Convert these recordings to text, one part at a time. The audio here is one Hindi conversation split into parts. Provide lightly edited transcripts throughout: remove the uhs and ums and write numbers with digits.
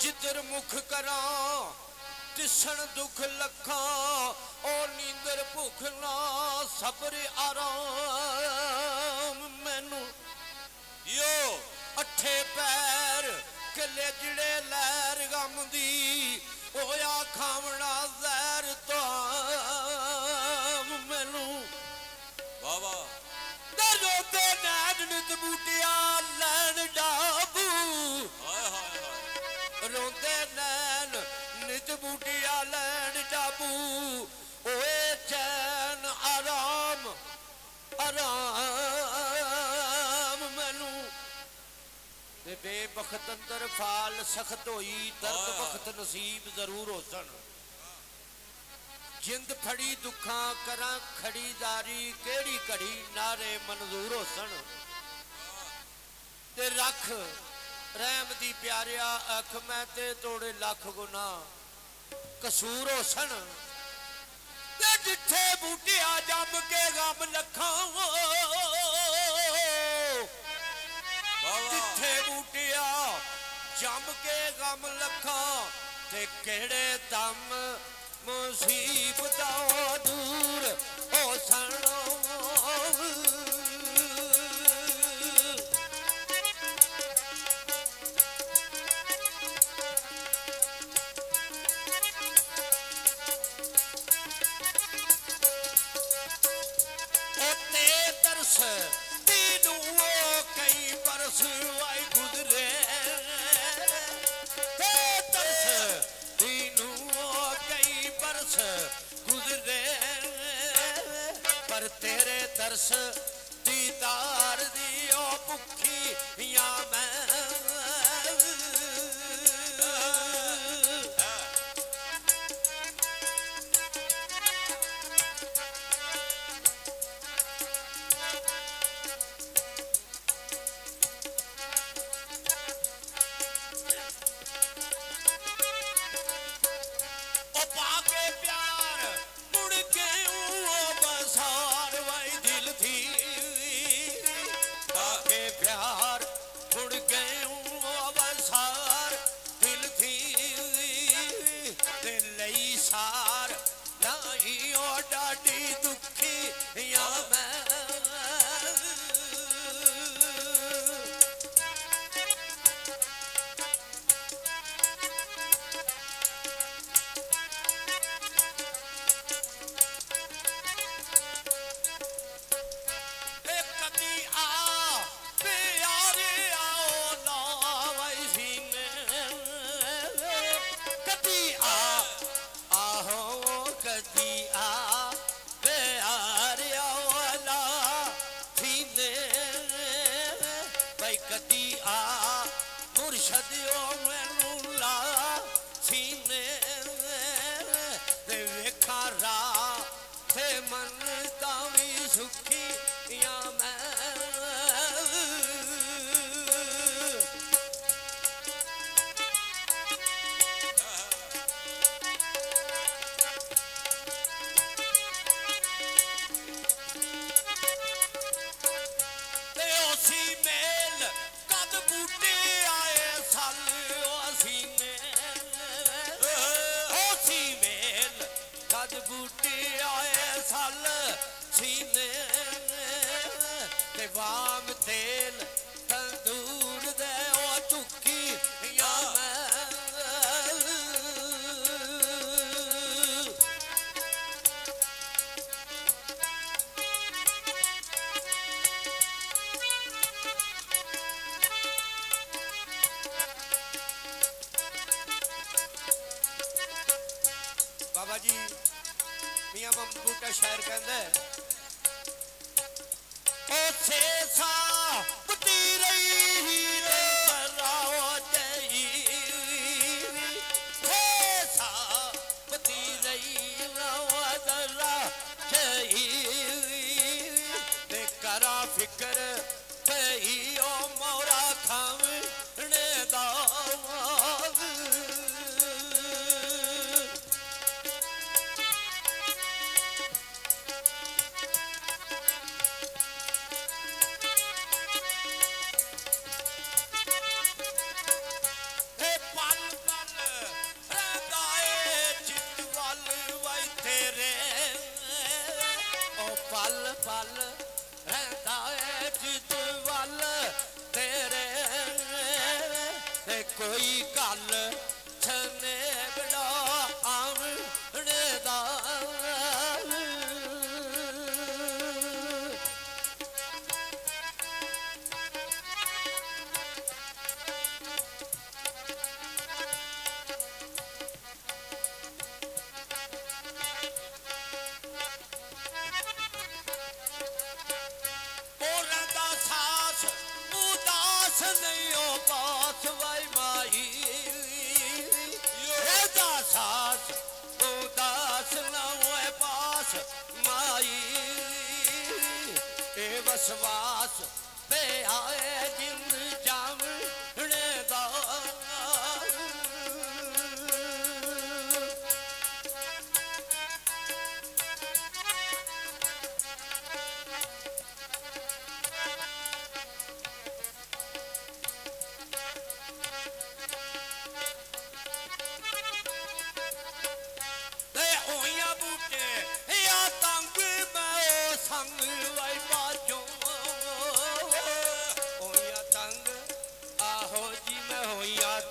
जिधर मुख करा तिसन दुख लखा ओ नींदर भुख ना सबर आराम मैनू यो अठे पैर कले जिड़े लैर गम दी होया खावना जहर ताम मैनू बाबा रोते नैन नित बूटिया लैन डाबू रोंदे नैन नित बूटिया लैन डाबू ओए चैन आराम आराम मैनू बेबख्त अंदर फाल सख्त होई दर्द वक्त नसीब जरूर हो सन जिंद फड़ी दुखा करा खड़ीदारी केड़ी घड़ी नारे मंजूर हो सन ते रख रहम दी प्यारिया अख मैं ते तोड़े लख गुना कसूर हो सन ते जिथे बूटिया जम के गम लखा जिथे बूटिया जम के गम लखा ते केड़े दम मुसीबत दूर हो सन तीनू कई बरस आई गुजरे तरस तीनू कई बरस गुजरे पर तेरे तरस दीदार दियो भुखी या मैं बूटी आए साल सीने ते वाम तेल तंदूर दे ओ चुकी या मैं बाबा जी मियां बूटा शहर कहंदा है ओ छे सा बुती रही हीरे सराओ जई छे सा बुती रही राओ दरा जई ते करा फिकर तई ओ मोरा खावने दा नहीं हो पास वाई माई सास उदास न हुए पास माई ए बसवास पे आए जिन जामने दा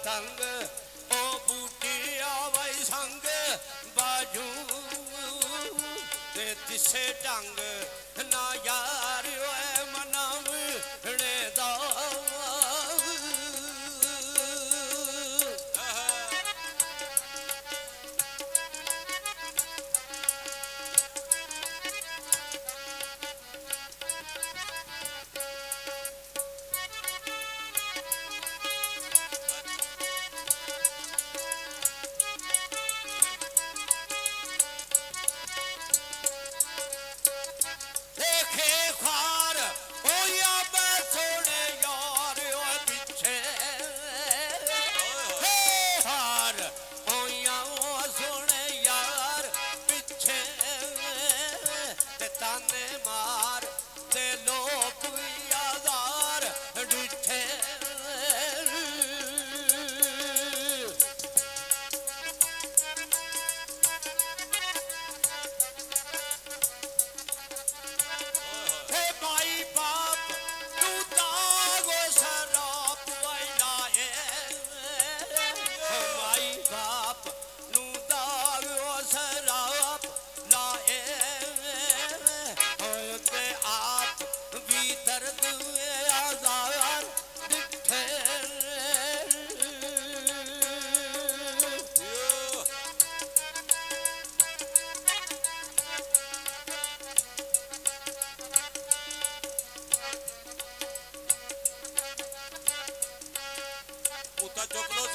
तंग ओ बूटिया वही संग बाजू ते तिसे ढंग ना यार मनावने दा मार ते लोक आधार डिठे माई बाप तू दागो शराब लाए माई बाप नू दागो शराब लाए आप भी दर्द आजार दिखे उता चुक लो।